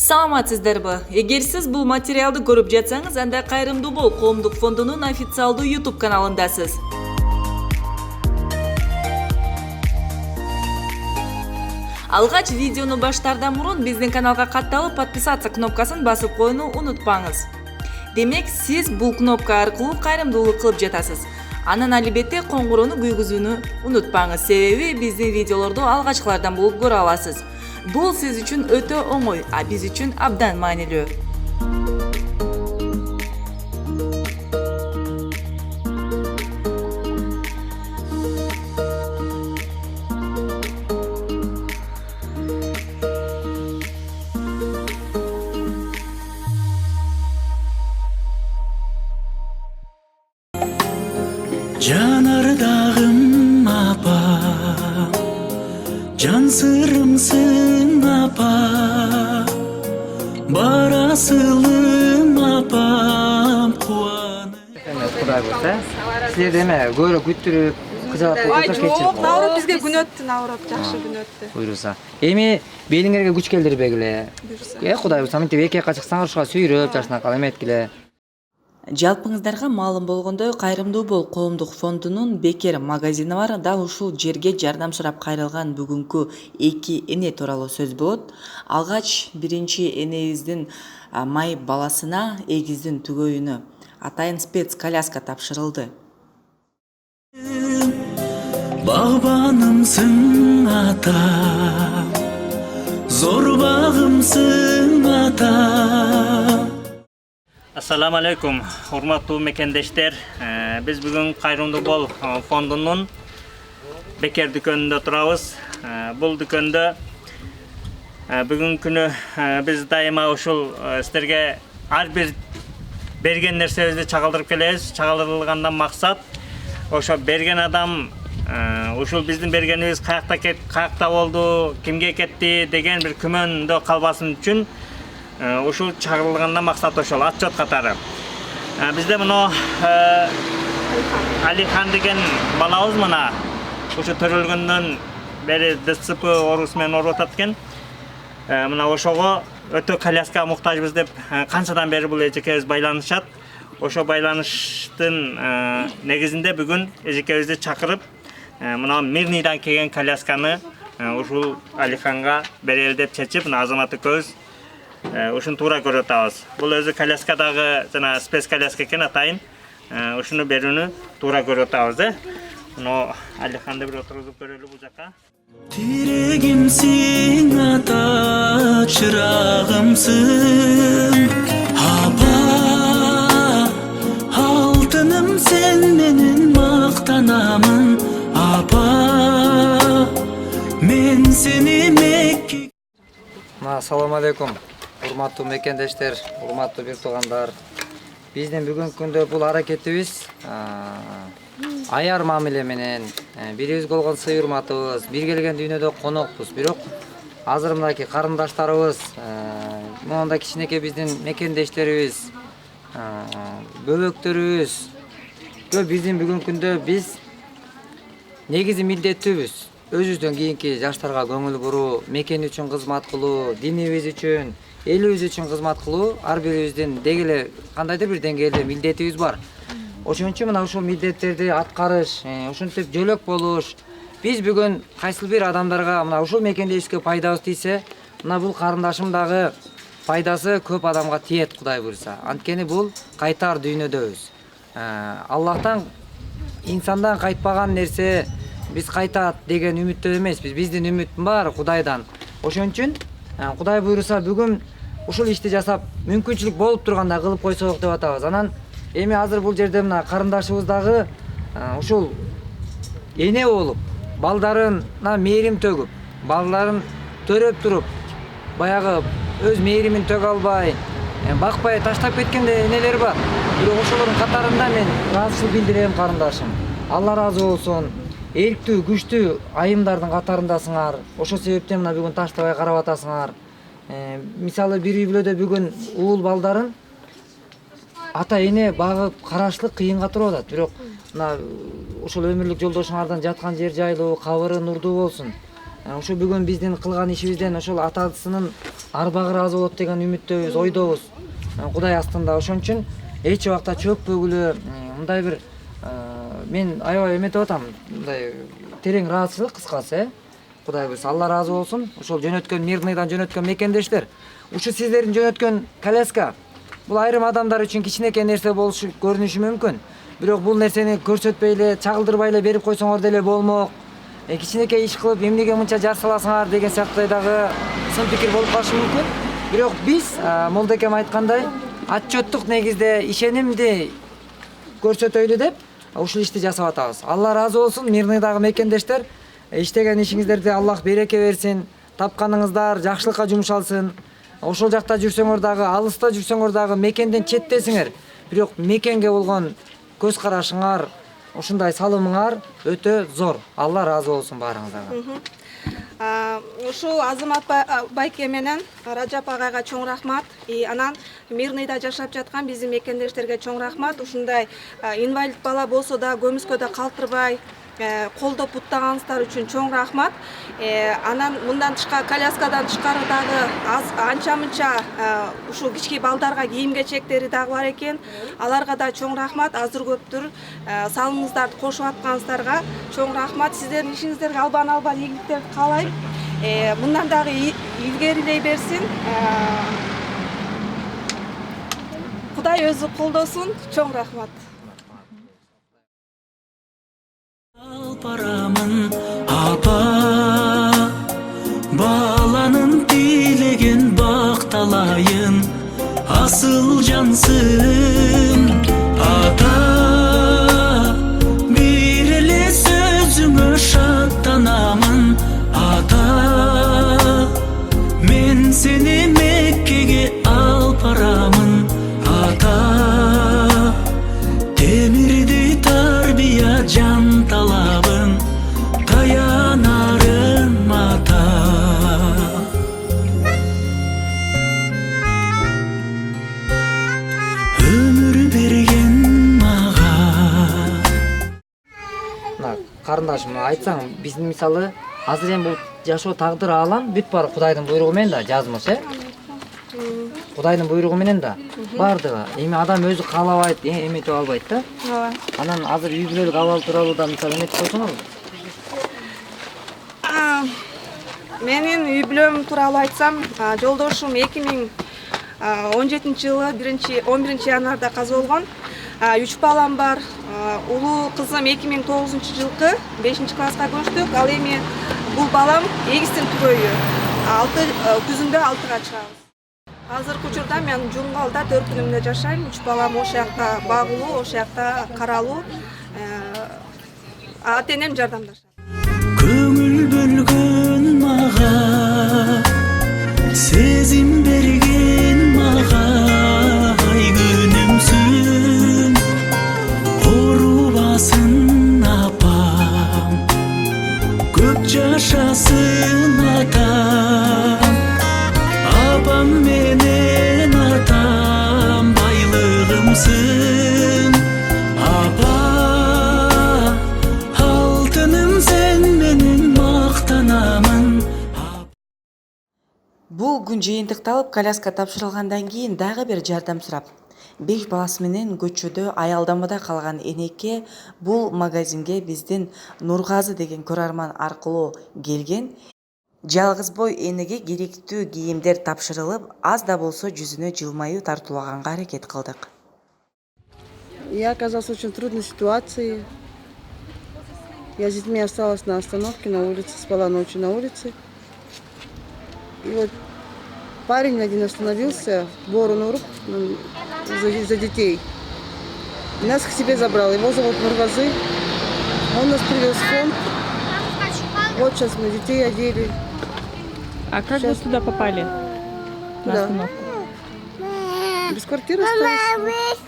Саламатсыздарбы? Эгер сиз бул материалды көрүп жатсаңыз, анда Кайрымдуу бол коомдук фондунун официалдуу YouTube каналындасыз. Алгач видеону баштаардан мурун биздин каналга катталып, подписаться кнопкасын басып коюуну унутпаңыз. Демек, сиз бул кнопка аркылуу кайрымдуулук кылып жатасыз. Анан албетте коңгуроону күйгүзүүнү унутпаңыз, себеби биздин видеолорду алгачкылардан болуп көрө аласыз. Бул сиз үчүн өтө оңой, а биз үчүн абдан маанилүү. Janardağım apa, can sırrımsın apa, barasılım apam kuanı. Құдай болса, сіздер деме көрі күттіріп, қызалатып Ай, отырып жоқ, кетші. наурат бізге күн өтті, наурат жақшы күн өтті. Бұйырса. Эми белиңерге күч келдір бегіле. Құдай болса, мінтіп еке қачықсаң ұршыға сүйіріп, жашына қалам еткіле. Жалпыңыздарга маалым болгондой, Кайрымдуу бол коомдук фондунун Бекер магазини бар. Дал ушул жерге жардам сурап кайрылган бүгүнкү эки эне тууралуу сөз болот. Алгач биринчи энебиздин май баласына эгиздин түгөйүнө атайын спец коляска тапшырылды. Bağbanımsın ata, zor bağımsın ata. Assalamu alaikum, hurmatlı mekendeshler. Biz bugün Kayrımdуу бол fondunun Beker dükkanında oturabız. Бұл dükkanında bugün günü biz daima uşul sizlerge har bir bergen nersebizdi çağaldırıp kelebиз. Çağaldırılgandan maksat oşo bergen adam ушул биздин бергенибиз каякта болду, кимге кетти деген бир күмөндө калбасын үчүн ушул чагырылгандан максат ошол отчет катары. Бизде мына Алихан деген балабыз мына ушу төрөлгөндөн бери ДЦП оорусу менен ооруп атат экен. Мына ошого өтө коляска муктажбыз деп канчадан бери бул эжекебиз байланышат. Ошо байланыштын негизинде бүгүн эжекебизди чакырып мына Мирнийдан келген колясканы ушул Алиханга берели деп чечип, мына азамат экөөбүз ушун туура көрүп атабыз. Бул өзү коляскадагы жана спец коляска экен атайын. Ушуну берүүнү туура көрүп атабыз. Мына Алиханды бир отургузуп көрөлү бул жака. Tiregimsin ata, çırağımsın apa, altınım sen menin maqtanamın apa, men seni Mekke. Assalamu alaikum. Урматтуу мекендештер, урматтуу бир туугандар. Биздин бүгүнкү күндө бул аракетибиз аяр мамиле менен бирибизге болгон сый урматыбыз, бир келген дүйнөдө конокпуз. Бирок азыр мынакей карындаштарыбыз, монда кичинекей биздин мекендештерибиз, бөбөктөрүбүз биздин бүгүнкү күндө биз негизи милдеттүүбүз. Өзүбүздөн кийинки жаштарга көңүл буруу, мекен үчүн кызмат кылуу, динибиз үчүн, элибиз үчүн кызмат кылуу ар бирибиздин дегеле кандайдыр бир деңгээлде милдетибиз бар. Ошон үчүн мына ушул милдеттерди аткарыш, ушинтип жөлөк болуш. Биз бүгүн кайсыл бир адамдарга мына ушул мекендешке пайдабыз тийсе, мына бул карындашым дагы пайдасы көп адамга тиет, Кудай буйрса. Анткени бул кайтар дүйнөдөбүз. Аллахтан, инсандан кайтпаган нерсе биз кайтат деген үмүттө эмеспиз. Биздин үмүт бар Кудайдан. Ошон үчүн Кудай буйруса бүгүн ушул ишти жасап, мүмкүнчүлүк болуп турганда кылып койсок деп атабыз. Анан эми азыр бул жерде мына карындашыбыз дагы ушул эне болуп, балдарына мээрим төгүп, балдарын төрөп туруп, баягы өз мээримин төгө албай, бакпай таштап кеткен де энелер бар. Бирок ошолордун катарында мен ыраазычылык билдирем карындашым. Алла ыраазы болсун. Эрктүү, күчтүү айымдардын катарындасыңар. Ошол себептен мына бүгүн таштабай карап атасыңар. Мисалы бир үй бүлөдө бүгүн уул балдарын ата эне багып карашлык кыйынга туруп атат. Бирок мына ошол өмүрлүк жолдошуңардан жаткан жер жайлуу, кабыры нурдуу болсун. Ошо бүгүн биздин кылган ишибизден ошол атасынын арбагы ыраазы болот деген үмүттөбүз, ойдобуз. Кудай астында. Ошон үчүн эч убакта чөкпөгүлө мындай бир мен аябай эметип атам. Мындай терең ыраазычылык кыскасы, Кудай буйруса Алла ыраазы болсун. Ошол жөнөткөн Мирныйдан жөнөткөн мекендештер, ушу сиздердин жөнөткөн коляска бул айрым адамдар үчүн кичинекей нерсе болушу көрүнүшү мүмкүн. Бирок бул нерсени көрсөтпөй эле, чагылдырбай эле берип койсоңор деле болмок. Кичинекей иш кылып эмнеге мынча жар саласыңар деген сыяктуу дагы сын пикир болуп калышы мүмкүн. Бирок биз Молдекем айткандай отчеттук негизде ишенимди көрсөтөйлү деп ушул ишти жасап атабыз. Алла ыраазы болсун, Мирныйдагы мекендештер, иштеген ишиңиздерди Аллах береке берсин, тапканыңыздар жакшылыкка жумшалсын. Ошол жакта жүрсөңөр дагы, алыста жүрсөңөр дагы, мекенден четтесиңер, бирок мекенге болгон көз карашыңар, ушундай салымыңар өтө зор. Алла ыраазы болсун баарыңыздарга. Ушул Азамат байке менен Ражап агайга чоң рахмат. Анан Мирныйда жашап жаткан биздин мекендештерге чоң рахмат. Ушундай инвалид бала болсо да көмүскөдө калтырбай колдоп буттаганыңыздар үчүн чоң рахмат. Анан мындан тышкары коляскадан тышкары дагы анча мынча ушул кички балдарга кийим кечектери дагы бар экен. Аларга да чоң рахмат. Азыр көптүр салымыңыздарды кошуп атканыңыздарга чоң рахмат. Сиздердин ишиңиздерге албан ийгиликтерди каалайм. Мындан дагы илгерилей берсин. Кудай өзү колдосун. Чоң рахмат. Алпарамын апа, баланын тилеген бакталайын, асыл жансың ата. Бир эле сөзүңө шаттанамын ата, мен сени Меккеге алып барамын ата. Темирди тарбия жан талабын, таянарым ата. Өмүр берген мага. Карындашым, айтсаң, биздин мисалы азыр эми бул жашоо тагдыр аалам бүт баары Кудайдын буйругу менен да жазмыш, Кудайдын буйругу менен да баардыгы. Эми адам өзү каалабайт, эметип албайт да. Анан азыр үй бүлөлүк абал тууралуу да мисалы эметип койсоңор. Менин үй бүлөм тууралуу айтсам, жолдошум 2017 жылы 11 январда каза болгон. 3 балам бар. Улуу кызым 2009 жылкы 5 класска көчтүк. Ал эми бул балам эгиздин түгөйү. Күзүндө 6га чыгабыз. Азыркы учурда мен Жумгалда 4 күнүмдө жашайм. 3 балам ошол жакта багылуу, ошол жакта каралуу. Ата-энем жардамдашат. Көңүл бөлгөн мага, сезим берген мага, ай күнүмсүн корубасын апам, көп жашасын атам. Апам менен атам байлыгымсың апа, алтыным сен менен мактанамын. Бул күн жыйынтыкталып, коляска тапшырылгандан кийин дагы бир жардам сурап 5 баласы менен көчөдө аялдамада калган энеке бул магазинге биздин Нургазы деген көрөрман аркылуу келген. Жалгыз бой энеге керектүү кийимдер тапшырылып, аз да болсо жүзүнө жылмаюу тартуулаганга аракет кылдык. Я оказалась в очень трудной ситуации. Я с детьми осталась на остановке, на улице, спала ночью на улице. И вот парень один остановился, ворон уруп за детей. И нас к себе забрал. Его зовут Нургазы. Он нас привез в фонд. Вот сейчас мы детей одели. А как вы туда попали? На остановку? Без квартиры остались.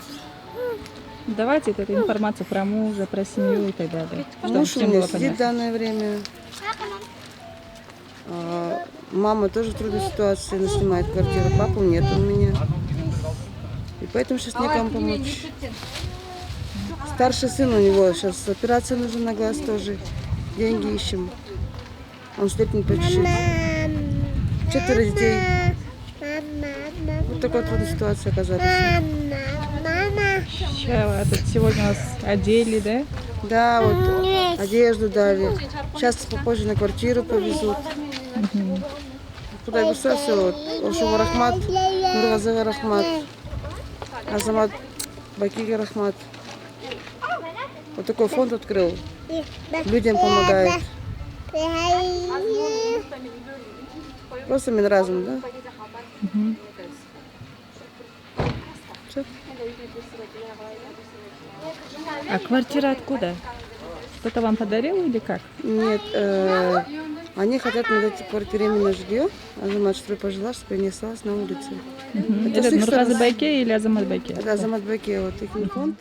Давайте эту информацию про мужа, про семью и так далее. Чтобы Муж у всем меня было сидит в понятно. данное время. Мама тоже в трудной ситуации, она снимает квартиру. Папу нет у меня. И поэтому сейчас некому помочь. Старший сын у него сейчас операция нужна на глаз тоже. Деньги ищем. Он слепнет по чуть-чуть. 4 детей. Вот такой трудной ситуации оказались. Сегодня вас одели, да? Да, вот одежду дали. Сейчас попозже на квартиру повезут. Куда я все, вот. Ошуга рахмат, Нургазыга рахмат, Азамат Бакиге рахмат. Вот такой фонд открыл. Людям помогает. Просто Минразм, да? Всё. А квартира откуда? Кто-то вам подарил или как? Нет, они хотят мне дать квартиру именно жилье. Азамат, что пожила, чтобы я не осталась на улице. Это с их Нургазы стороны. Байке или Азамат Байке? Это Азамат Баке, вот их фонд.